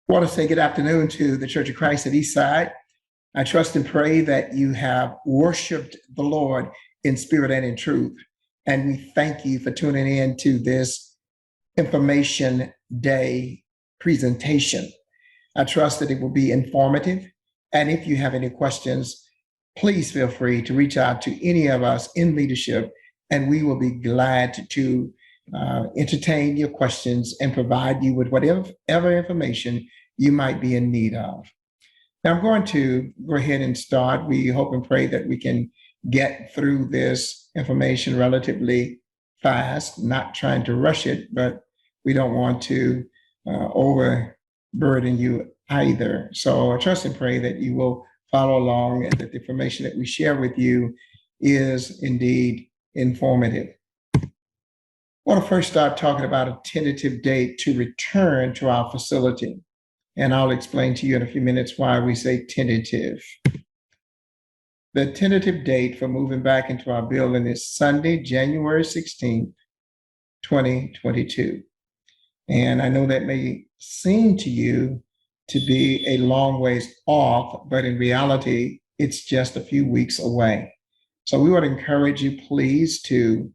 I want to say good afternoon to the Church of Christ at Eastside. I trust and pray that you have worshiped the Lord in spirit and in truth. And we thank you for tuning in to this Information Day presentation. I trust that it will be informative. And if you have any questions, please feel free to reach out to any of us in leadership, and we will be glad to entertain your questions and provide you with whatever information you might be in need of. Now, I'm going to go ahead and start. We hope and pray that we can get through this information relatively fast, not trying to rush it, but we don't want to overburden you either. So I trust and pray that you will follow along and that the information that we share with you is indeed informative. I want to first start talking about a tentative date to return to our facility. And I'll explain to you in a few minutes why we say tentative. The tentative date for moving back into our building is Sunday, January 16th, 2022. And I know that may seem to you to be a long ways off, but in reality, it's just a few weeks away. So we would encourage you, please, to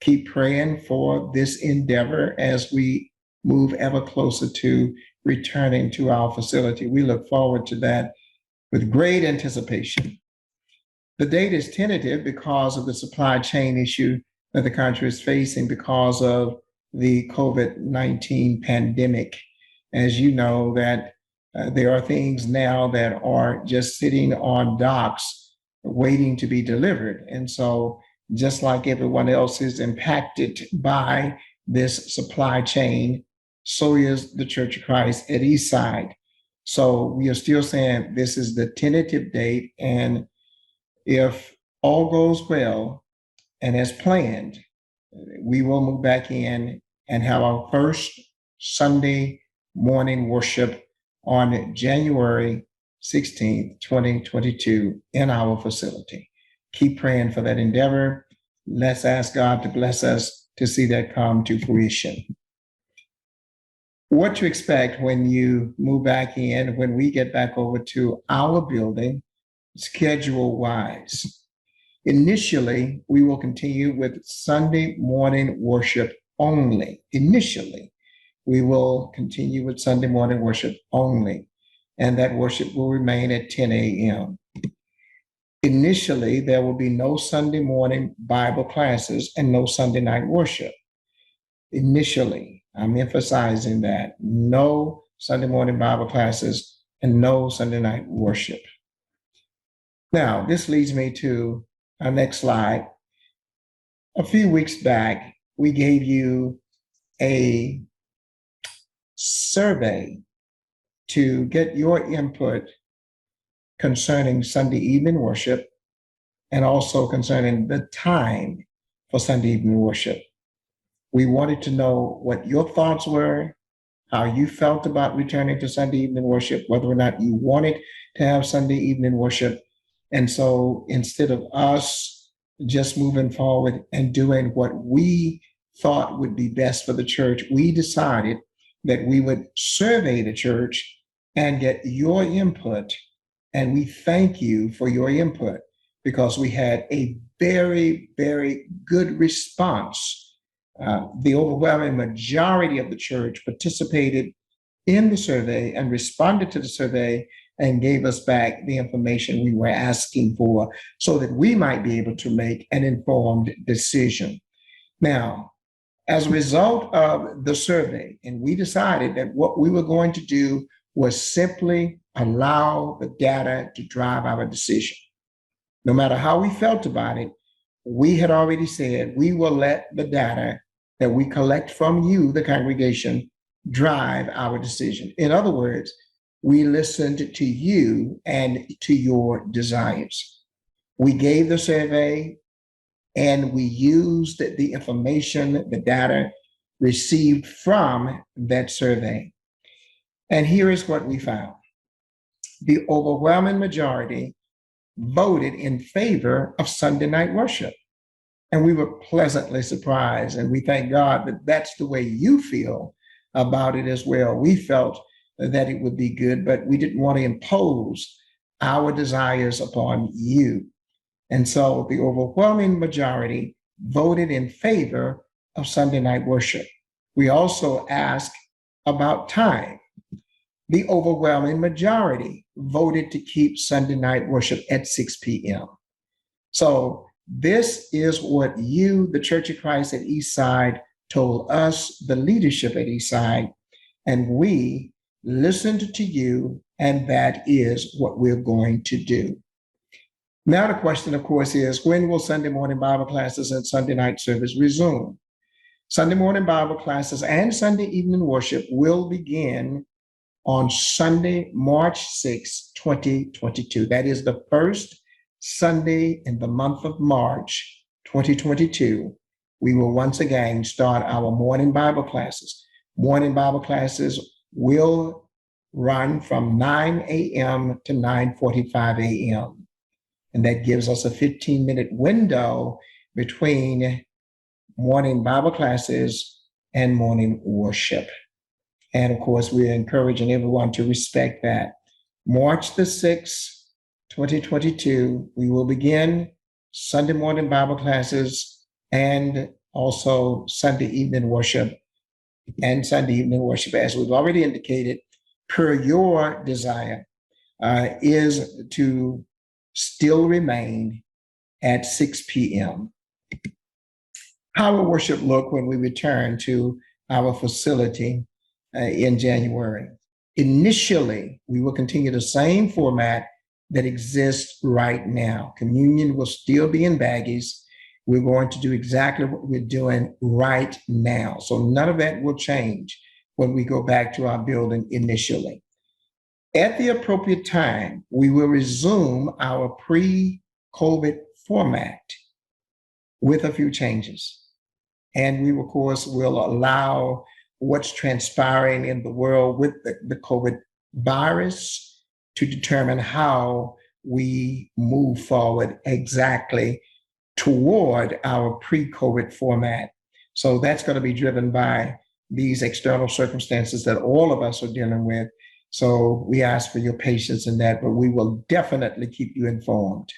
keep praying for this endeavor as we move ever closer to returning to our facility. We look forward to that with great anticipation. The date is tentative because of the supply chain issue that the country is facing because of the COVID-19 pandemic. As you know, that there are things now that are just sitting on docks waiting to be delivered. And so just like everyone else is impacted by this supply chain, so is the Church of Christ at Eastside. So we are still saying this is the tentative date. And if all goes well and as planned, we will move back in and have our first Sunday morning worship on January 16th, 2022 in our facility. Keep praying for that endeavor. Let's ask God to bless us to see that come to fruition. What to expect when you move back in, when we get back over to our building, schedule-wise. Initially, we will continue with Sunday morning worship only. Initially, we will continue with Sunday morning worship only, and that worship will remain at 10 a.m. Initially, there will be no Sunday morning Bible classes and no Sunday night worship. Initially, I'm emphasizing that, no Sunday morning Bible classes and no Sunday night worship. Now, this leads me to our next slide. A few weeks back, we gave you a survey to get your input concerning Sunday evening worship and also concerning the time for Sunday evening worship. We wanted to know what your thoughts were, how you felt about returning to Sunday evening worship, whether or not you wanted to have Sunday evening worship. And so instead of us just moving forward and doing what we thought would be best for the church, we decided that we would survey the church and get your input. And we thank you for your input because we had a very, very good response. The overwhelming majority of the church participated in the survey and responded to the survey and gave us back the information we were asking for so that we might be able to make an informed decision. Now, as a result of the survey, and we decided that what we were going to do was simply allow the data to drive our decision. No matter how we felt about it, we had already said we will let the data that we collect from you, the congregation, drive our decision. In other words, we listened to you and to your desires. We gave the survey and we used the information, the data received from that survey. And here is what we found. The overwhelming majority voted in favor of Sunday night worship. And we were pleasantly surprised. And we thank God that that's the way you feel about it as well. We felt that it would be good, but we didn't want to impose our desires upon you. And so the overwhelming majority voted in favor of Sunday night worship. We also asked about time. The overwhelming majority voted to keep Sunday night worship at 6 p.m. So this is what you, the Church of Christ at Eastside, told us, the leadership at Eastside, and we listened to you, and that is what we're going to do. Now the question, of course, is when will Sunday morning Bible classes and Sunday night service resume? Sunday morning Bible classes and Sunday evening worship will begin on Sunday, March 6, 2022. That is the first Sunday in the month of March, 2022. We will once again start our morning Bible classes. Morning Bible classes will run from 9 a.m. to 9:45 a.m. And that gives us a 15-minute window between morning Bible classes and morning worship. And of course, we're encouraging everyone to respect that. March the 6th, 2022, we will begin Sunday morning Bible classes and also Sunday evening worship. And Sunday evening worship, as we've already indicated, per your desire, is to still remain at 6 p.m. How will worship look when we return to our facility in January? Initially, we will continue the same format that exists right now. Communion will still be in baggies. We're going to do exactly what we're doing right now. So none of that will change when we go back to our building initially. At the appropriate time, we will resume our pre-COVID format with a few changes. And we, of course, will allow what's transpiring in the world with the COVID virus to determine how we move forward exactly toward our pre-COVID format. So that's going to be driven by these external circumstances that all of us are dealing with. So we ask for your patience in that, but we will definitely keep you informed.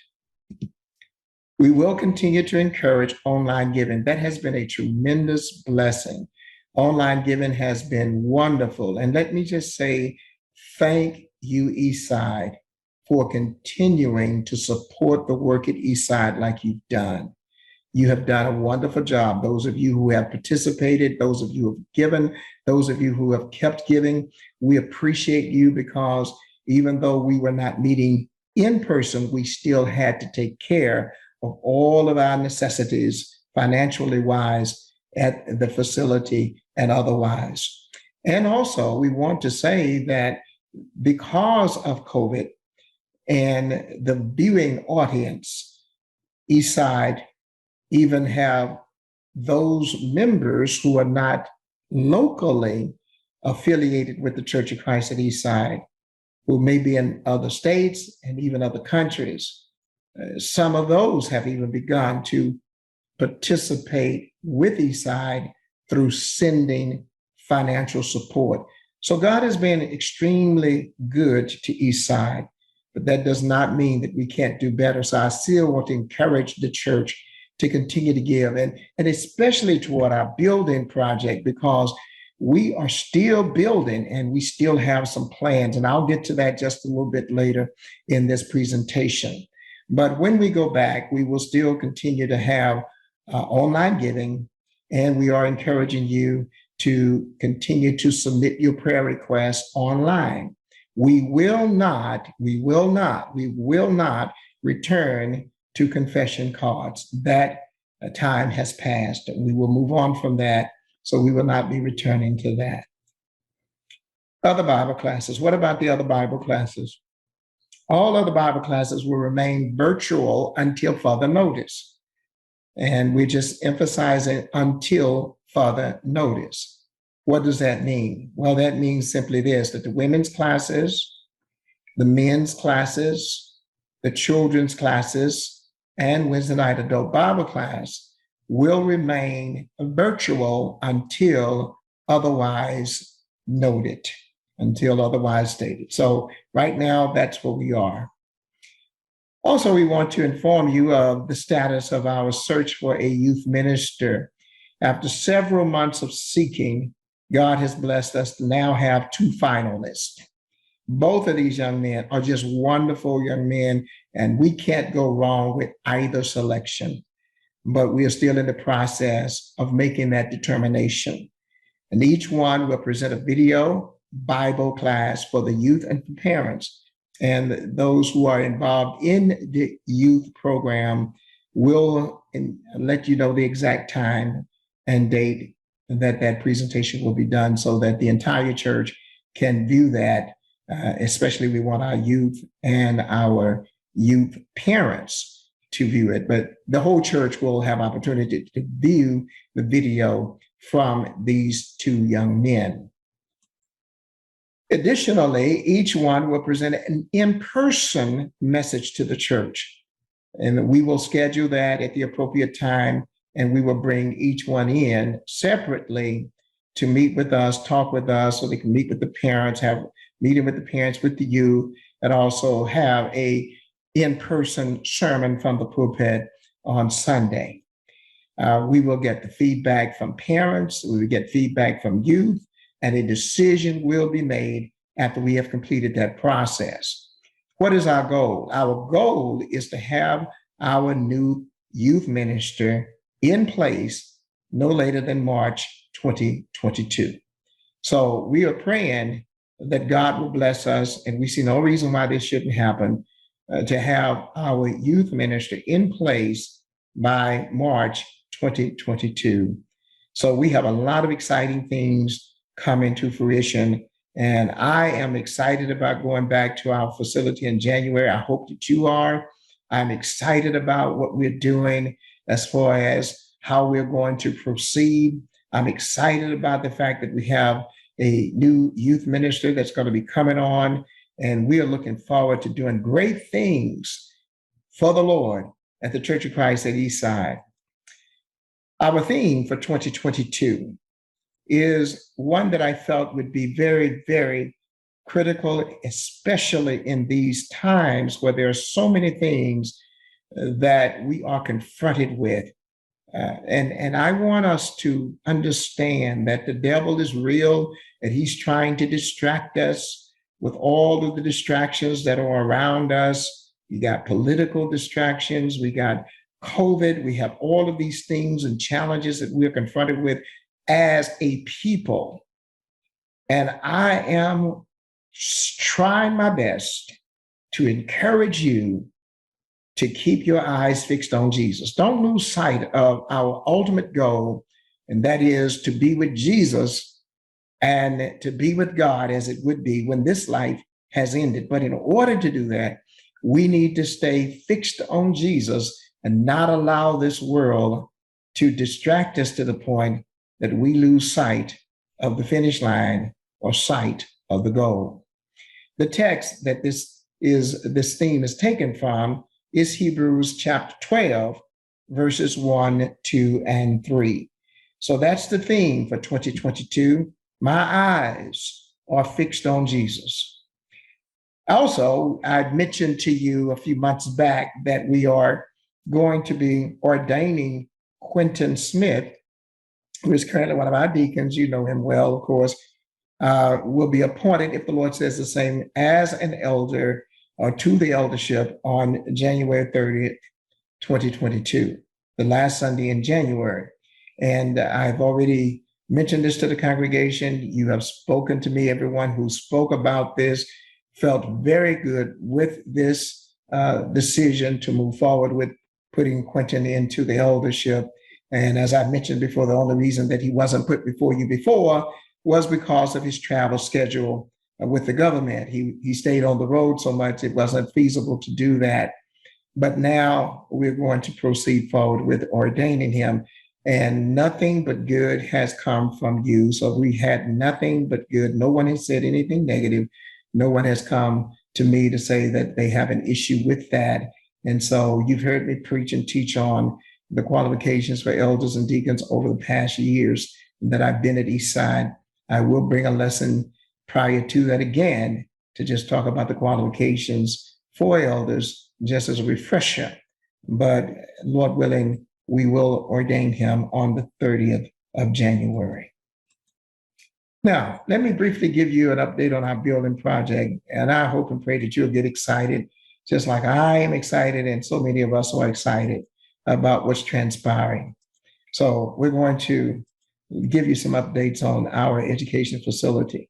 We will continue to encourage online giving. That has been a tremendous blessing. Online giving has been wonderful. And let me just say, thank you, Eastside, for continuing to support the work at Eastside like you've done. You have done a wonderful job. Those of you who have participated, those of you who have given, those of you who have kept giving, we appreciate you, because even though we were not meeting in person, we still had to take care of all of our necessities, financially wise, at the facility and otherwise. And also, we want to say that because of COVID and the viewing audience, Eastside even have those members who are not locally affiliated with the Church of Christ at Eastside, who may be in other states and even other countries. Some of those have even begun to participate with Eastside through sending financial support. So God has been extremely good to Eastside, but that does not mean that we can't do better. So I still want to encourage the church to continue to give, and especially toward our building project, because we are still building and we still have some plans. And I'll get to that just a little bit later in this presentation. But when we go back, we will still continue to have online giving, and we are encouraging you to continue to submit your prayer requests online. We will not return to confession cards. That time has passed. We will move on from that, so we will not be returning to that. Other Bible classes. What about the other Bible classes? All other Bible classes will remain virtual until further notice. And we're just emphasizing until further notice. What does that mean? Well, that means simply this, that the women's classes, the men's classes, the children's classes, and Wednesday night adult Bible class will remain virtual until otherwise noted. until otherwise stated. So right now, that's where we are. Also, we want to inform you of the status of our search for a youth minister. After several months of seeking, God has blessed us to now have 2 finalists. Both of these young men are just wonderful young men, and we can't go wrong with either selection. But we are still in the process of making that determination. And each one will present a video Bible class for the youth and for parents. And those who are involved in the youth program will let you know the exact time and date that that presentation will be done so that the entire church can view that. Especially we want our youth and our youth parents to view it, but the whole church will have opportunity to view the video from these 2 young men. Additionally, each one will present an in-person message to the church, and we will schedule that at the appropriate time, and we will bring each one in separately to meet with us, talk with us, so they can meet with the parents, have meeting with the parents, with the youth, and also have a in-person sermon from the pulpit on Sunday. We will get the feedback from parents, we will get feedback from youth, and a decision will be made after we have completed that process. What is our goal? Our goal is to have our new youth minister in place no later than March 2022. So we are praying that God will bless us, and we see no reason why this shouldn't happen, to have our youth minister in place by March 2022. So we have a lot of exciting things coming to fruition, and I am excited about going back to our facility in January. I hope that you are. I'm excited about what we're doing as far as how we're going to proceed. I'm excited about the fact that we have a new youth minister that's going to be coming on, and we are looking forward to doing great things for the Lord at the Church of Christ at Eastside. Our theme for 2022 is one that I felt would be very, very critical, especially in these times where there are so many things that we are confronted with. And I want us to understand that the devil is real, and he's trying to distract us with all of the distractions that are around us. We got political distractions, we got COVID, we have all of these things and challenges that we're confronted with as a people. And I am trying my best to encourage you to keep your eyes fixed on Jesus. Don't lose sight of our ultimate goal, and that is to be with Jesus and to be with God as it would be when this life has ended. But in order to do that, we need to stay fixed on Jesus and not allow this world to distract us to the point that we lose sight of the finish line or sight of the goal. The text that this theme is taken from is Hebrews chapter 12, verses 1, 2, and 3. So that's the theme for 2022. My eyes are fixed on Jesus. Also, I mentioned to you a few months back that we are going to be ordaining Quentin Smith, who is currently one of our deacons. You know him well, of course, will be appointed, if the Lord says the same, as an elder to the eldership on January 30th, 2022, the last Sunday in January. And I've already mentioned this to the congregation. You have spoken to me. Everyone who spoke about this felt very good with this decision to move forward with putting Quentin into the eldership. And as I mentioned before, the only reason that he wasn't put before you before was because of his travel schedule with the government. He stayed on the road so much, it wasn't feasible to do that. But now we're going to proceed forward with ordaining him. And nothing but good has come from you. So we had nothing but good. No one has said anything negative. No one has come to me to say that they have an issue with that. And so you've heard me preach and teach on the qualifications for elders and deacons over the past years that I've been at Eastside. I will bring a lesson prior to that again to just talk about the qualifications for elders, just as a refresher. But Lord willing, we will ordain him on the 30th of January. Now, let me briefly give you an update on our building project, and I hope and pray that you'll get excited, just like I am excited, and so many of us are excited about what's transpiring. So we're going to give you some updates on our education facility.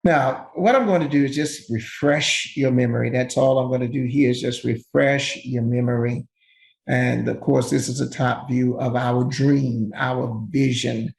Now, what I'm going to do is just refresh your memory. That's all I'm going to do here is just refresh your memory. And of course, this is a top view of our dream, our vision.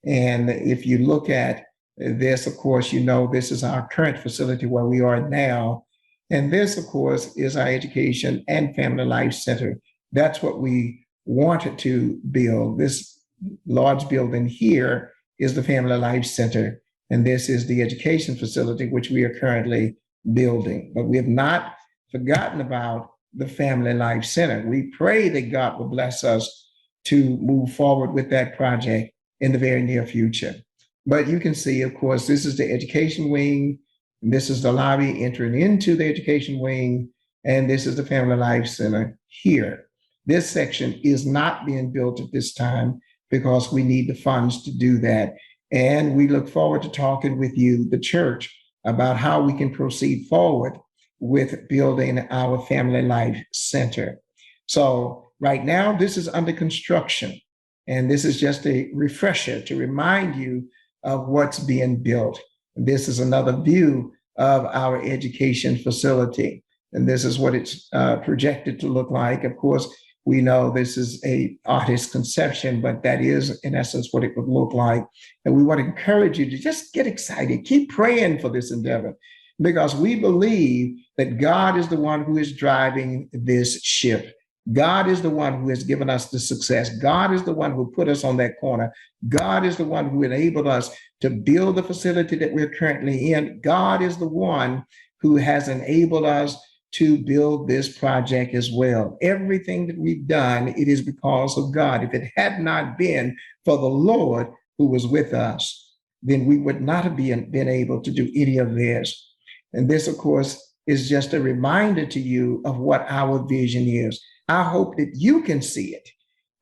And if you look at this, of course, you know this is our current facility where we are now. And this, of course, is our education and family life center. That's what we wanted to build. This large building here is the family life center. And this is the education facility, which we are currently building. But we have not forgotten about the family life center. We pray that God will bless us to move forward with that project in the very near future. But you can see, of course, this is the education wing. This is the lobby entering into the education wing. And this is the family life center here. This section is not being built at this time because we need the funds to do that. And we look forward to talking with you, the church, about how we can proceed forward with building our family life center. So right now, this is under construction. And this is just a refresher to remind you of what's being built. This is another view of our education facility. And this is what it's projected to look like. Of course, we know this is an artist's conception, but that is, in essence, what it would look like. And we want to encourage you to just get excited. Keep praying for this endeavor, because we believe that God is the one who is driving this ship. God is the one who has given us the success. God is the one who put us on that corner. God is the one who enabled us to build the facility that we're currently in. God is the one who has enabled us to build this project as well. Everything that we've done, it is because of God. If it had not been for the Lord who was with us, then we would not have been able to do any of this. And this, of course, is just a reminder to you of what our vision is. I hope that you can see it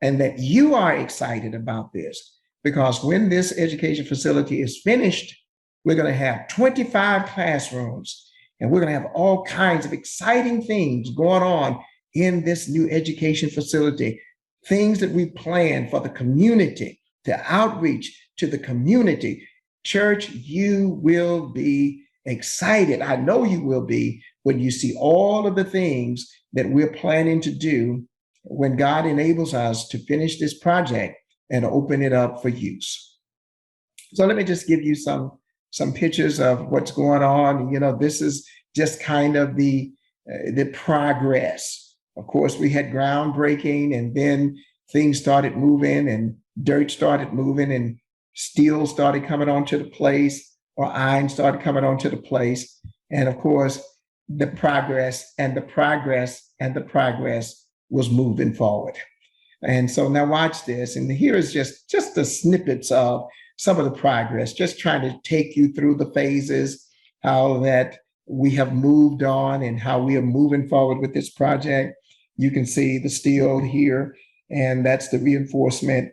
and that you are excited about this, because when this education facility is finished, we're going to have 25 classrooms, and we're going to have all kinds of exciting things going on in this new education facility, things that we plan for the community, to outreach to the community. Church, you will be excited. I know you will be when you see all of the things that we're planning to do when God enables us to finish this project and open it up for use. So let me just give you some pictures of what's going on. You know, this is just kind of the progress. Of course, we had groundbreaking, and then things started moving, and dirt started moving, and steel started coming onto the place, or iron started coming onto the place. And of course, the progress and the progress and the progress was moving forward. And so now watch this. And here is just the snippets of some of the progress, just trying to take you through the phases, how that we have moved on and how we are moving forward with this project. You can see the steel here, and that's the reinforcement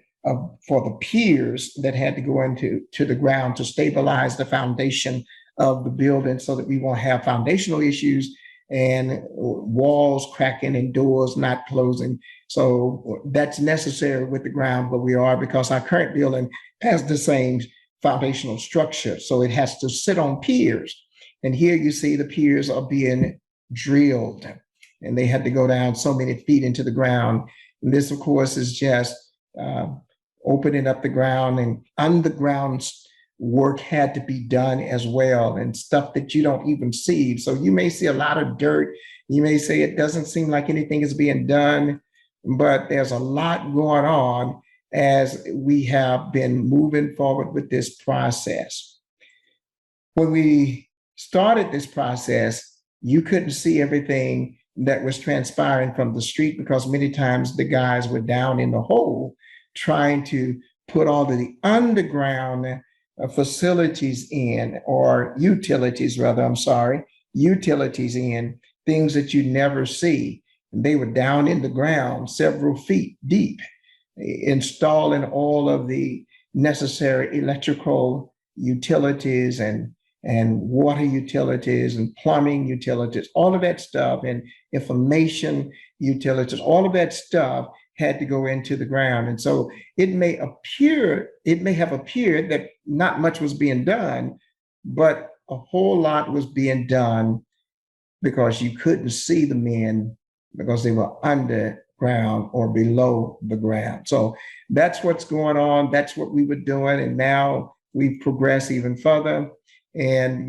for the piers that had to go into the ground to stabilize the foundation of the building so that we won't have foundational issues and walls cracking and doors not closing. So that's necessary with the ground where we are, because our current building has the same foundational structure. So it has to sit on piers. And here you see the piers are being drilled, and they had to go down so many feet into the ground. And this, of course, is just opening up the ground, and underground work had to be done as well, and stuff that you don't even see. So you may see a lot of dirt. You may say it doesn't seem like anything is being done, but there's a lot going on as we have been moving forward with this process. When we started this process, you couldn't see everything that was transpiring from the street, because many times the guys were down in the hole trying to put all of the underground facilities in, or utilities rather, I'm sorry, utilities in, things that you never see. And they were down in the ground several feet deep, installing all of the necessary electrical utilities and water utilities and plumbing utilities, all of that stuff, and information utilities, all of that stuff had to go into the ground. And so it may have appeared that not much was being done, but a whole lot was being done because you couldn't see the men because they were underground or below the ground. So that's what's going on. That's what we were doing. And now we've progressed even further. And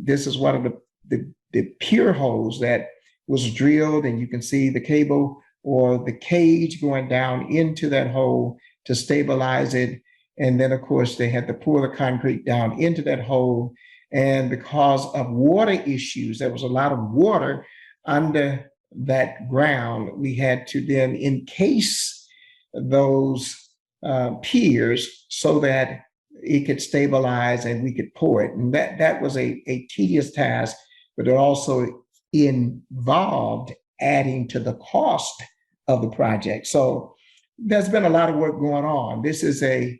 this is one of the pier holes that was drilled, and you can see the cable or the cage going down into that hole to stabilize it. And then, of course, they had to pour the concrete down into that hole. And because of water issues, there was a lot of water under that ground. We had to then encase those piers so that it could stabilize and we could pour it. And that was a tedious task, but it also involved adding to the cost of the project. So there's been a lot of work going on. This is a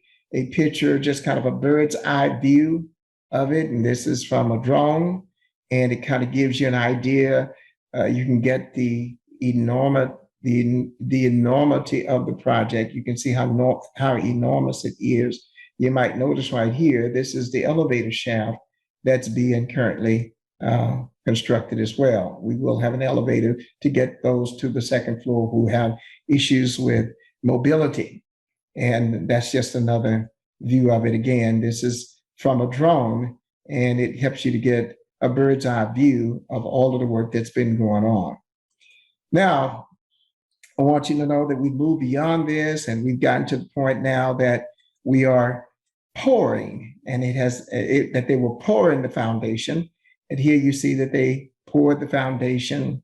picture, just kind of a bird's eye view of it. And this is from a drone, and it kind of gives you an idea. You can get the enormity of the project. You can see how enormous it is. You might notice right here, this is the elevator shaft that's being currently constructed as well. We will have an elevator to get those to the second floor who have issues with mobility. And that's just another view of it. Again, this is from a drone, and it helps you to get a bird's eye view of all of the work that's been going on. Now, I want you to know that we moved beyond this, and we've gotten to the point now that we are pouring, and that they were pouring the foundation. And here you see that they poured the foundation,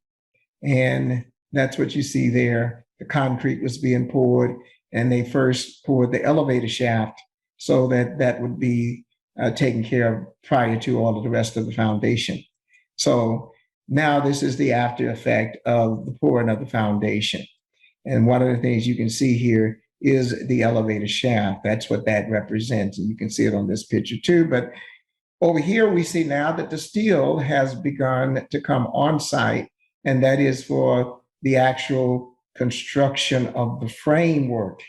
and that's what you see there. The concrete was being poured, and they first poured the elevator shaft so that would be taken care of prior to all of the rest of the foundation. So now this is the after effect of the pouring of the foundation. And one of the things you can see here is the elevator shaft. That's what that represents. And you can see it on this picture too. But over here, we see now that the steel has begun to come on site, and that is for the actual construction of the framework.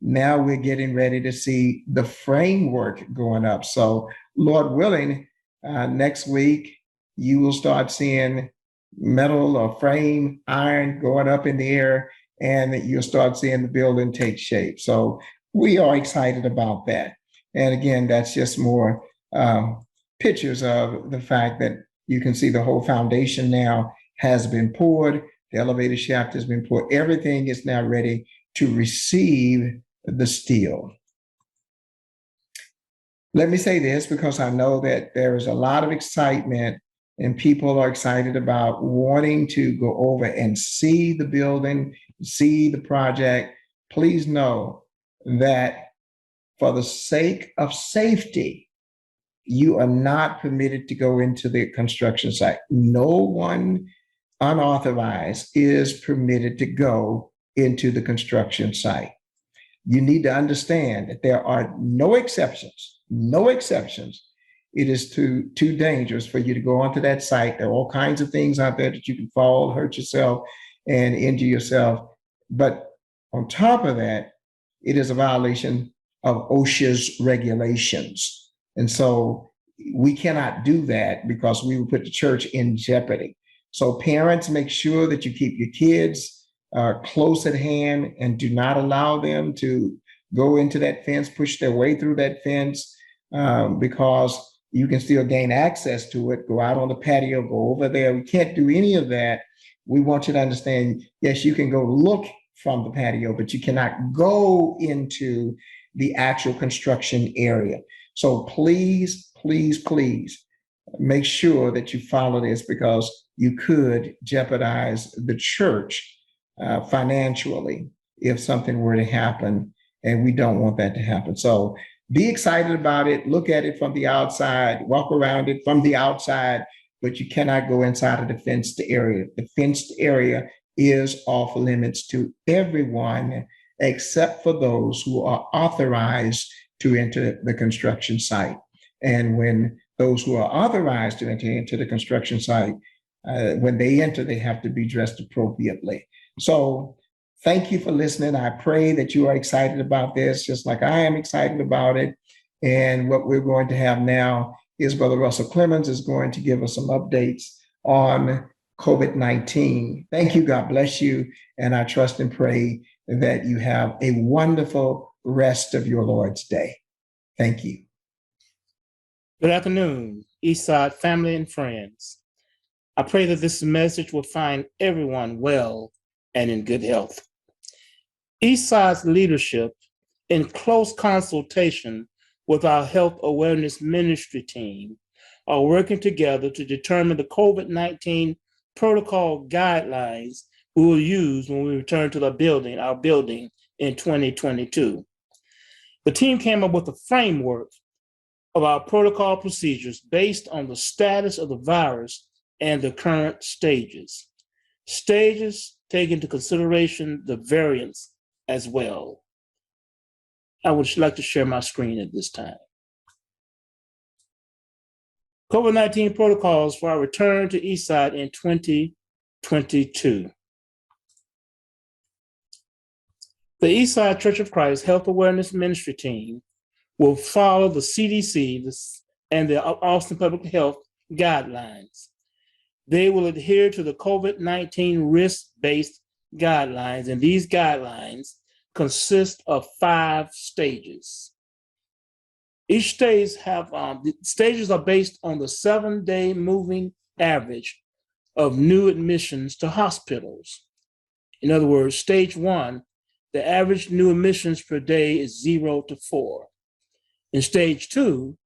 Now we're getting ready to see the framework going up. So Lord willing, next week, you will start seeing metal or frame iron going up in the air, and you'll start seeing the building take shape. So we are excited about that. And again, that's just more pictures of the fact that you can see the whole foundation now has been poured. The elevator shaft has been poured. Everything is now ready to receive the steel. Let me say this because I know that there is a lot of excitement, and people are excited about wanting to go over and see the building, see the project. Please know that for the sake of safety, you are not permitted to go into the construction site. No one unauthorized is permitted to go into the construction site. You need to understand that there are no exceptions, no exceptions. It is too dangerous for you to go onto that site. There are all kinds of things out there that you can fall, hurt yourself, and injure yourself. But on top of that, it is a violation of OSHA's regulations. And so we cannot do that because we would put the church in jeopardy. So parents, make sure that you keep your kids close at hand and do not allow them to go into that fence, push their way through that fence, because you can still gain access to it, go out on the patio, go over there. We can't do any of that. We want you to understand, yes, you can go look from the patio, but you cannot go into the actual construction area. So please, please, please make sure that you follow this, because you could jeopardize the church financially if something were to happen, and we don't want that to happen. So be excited about it, look at it from the outside, walk around it from the outside, but you cannot go inside of the fenced area. The fenced area is off limits to everyone except for those who are authorized to enter the construction site. And when those who are authorized to enter into the construction site, when they enter, they have to be dressed appropriately. So thank you for listening. I pray that you are excited about this, just like I am excited about it. And what we're going to have now is Brother Russell Clemens is going to give us some updates on COVID-19. Thank you. God bless you. And I trust and pray that you have a wonderful rest of your Lord's Day. Thank you. Good afternoon, Eastside family and friends. I pray that this message will find everyone well and in good health. Eastside's leadership, in close consultation with our health awareness ministry team, are working together to determine the COVID-19 protocol guidelines we will use when we return to our building in 2022. The team came up with a framework of our protocol procedures based on the status of the virus and the current stages. Stages take into consideration the variants as well. I would like to share my screen at this time. COVID-19 protocols for our return to Eastside in 2022. The Eastside Church of Christ Health Awareness Ministry team will follow the CDC and the Austin Public Health guidelines. They will adhere to the COVID-19 risk-based guidelines, and these guidelines consist of 5 stages. Each stage the stages are based on the 7-day moving average of new admissions to hospitals. In other words, stage 1, the average new admissions per day is 0 to 4. In stage 2,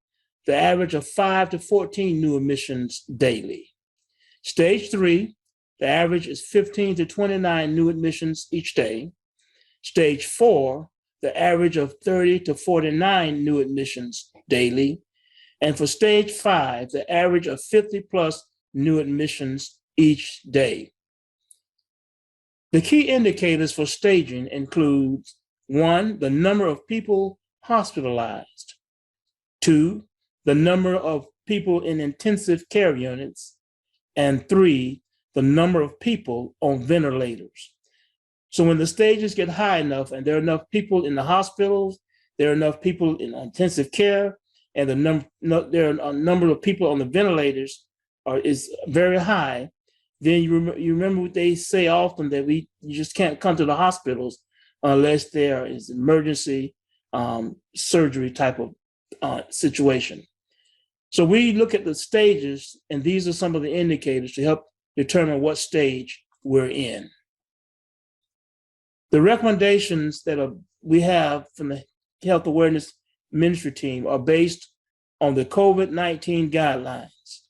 the average of 5 to 14 new admissions daily. Stage 3, the average is 15 to 29 new admissions each day. Stage 4, the average of 30 to 49 new admissions daily. And for stage 5, the average of 50 plus new admissions each day. The key indicators for staging include 1, the number of people hospitalized, 2, the number of people in intensive care units, and 3, the number of people on ventilators. So when the stages get high enough and there are enough people in the hospitals, there are enough people in intensive care, and there are a number of people on the ventilators is very high, then you remember what they say often, that you just can't come to the hospitals unless there is emergency surgery type of situation. So we look at the stages, and these are some of the indicators to help determine what stage we're in. The recommendations that we have from the Health Awareness Ministry team are based on the COVID-19 guidelines.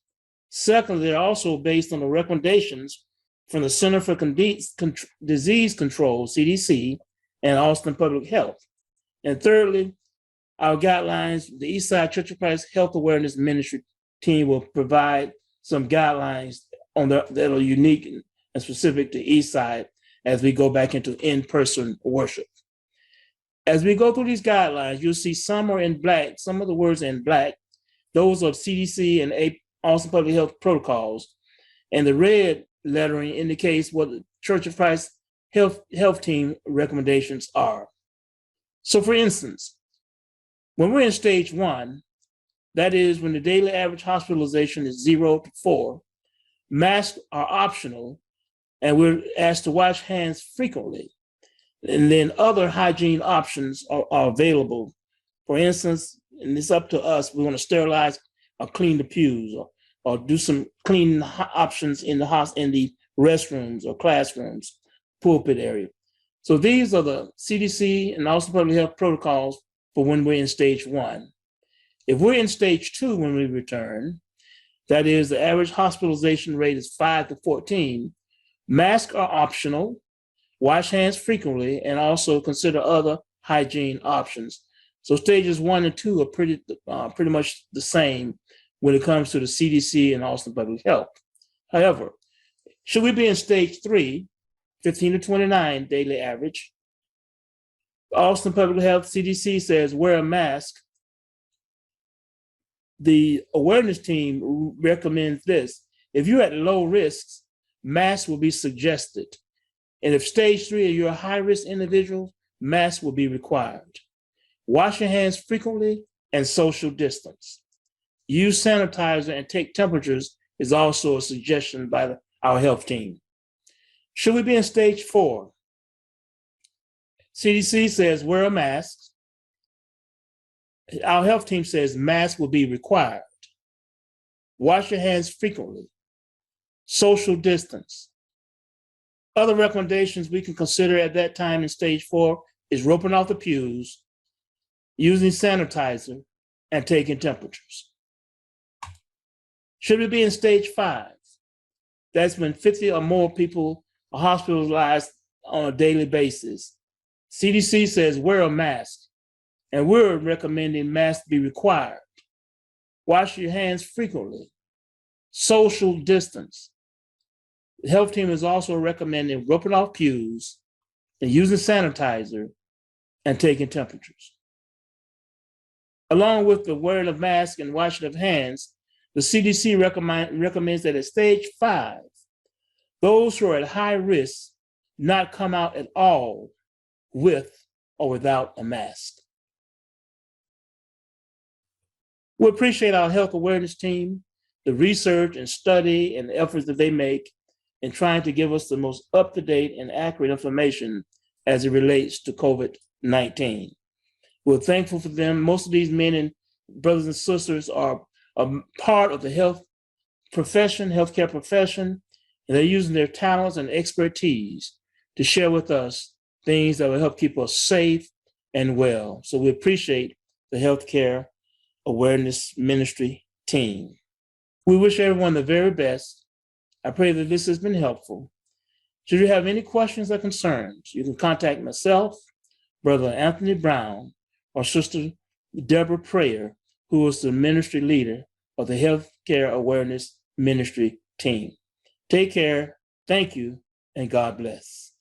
Secondly, they're also based on the recommendations from the Center for Disease Control, CDC, and Austin Public Health. And thirdly, our guidelines, the Eastside Church of Christ Health Awareness Ministry team will provide some guidelines that are unique and specific to Eastside as we go back into in-person worship. As we go through these guidelines, you'll see some are in black, some of the words are in black. Those are CDC and Austin Public Health protocols. And the red lettering indicates what the Church of Christ Health Team recommendations are. So for instance, when we're in stage 1, that is when the daily average hospitalization is 0 to 4, masks are optional, and we're asked to wash hands frequently. And then other hygiene options are available. For instance, and it's up to us, we want to sterilize or clean the pews, or do some cleaning options in the restrooms or classrooms, pulpit area. So these are the CDC and also public health protocols for when we're in stage 1. If we're in stage 2 when we return, that is the average hospitalization rate is 5 to 14, masks are optional, wash hands frequently, and also consider other hygiene options So stages 1 and 2 are pretty much the same when it comes to the CDC and Austin Public Health. However, should we be in stage 3, 15 to 29 daily average, Austin Public Health CDC says wear a mask. The awareness team recommends this. If you're at low risks, masks will be suggested. And if stage 3 or you're a high-risk individual, masks will be required. Wash your hands frequently and social distance. Use sanitizer and take temperatures is also a suggestion by our health team. Should we be in stage 4? CDC says wear a mask. Our health team says masks will be required. Wash your hands frequently. Social distance. Other recommendations we can consider at that time in stage 4 is roping off the pews, using sanitizer, and taking temperatures. Should we be in stage 5? That's when 50 or more people are hospitalized on a daily basis. CDC says wear a mask, and we're recommending masks be required. Wash your hands frequently. Social distance. The health team is also recommending roping off pews and using sanitizer and taking temperatures. Along with the wearing of masks and washing of hands, the CDC recommends that at stage 5, those who are at high risk not come out at all with or without a mask. We appreciate our health awareness team, the research and study and the efforts that they make in trying to give us the most up-to-date and accurate information as it relates to COVID-19. We're thankful for them. Most of these men and brothers and sisters are a part of the healthcare profession, and they're using their talents and expertise to share with us things that will help keep us safe and well. So we appreciate the healthcare awareness ministry team. We wish everyone the very best. I pray that this has been helpful. Should you have any questions or concerns, you can contact myself, Brother Anthony Brown, or Sister Deborah Prayer, who is the ministry leader of the Healthcare Awareness Ministry team. Take care, thank you, and God bless.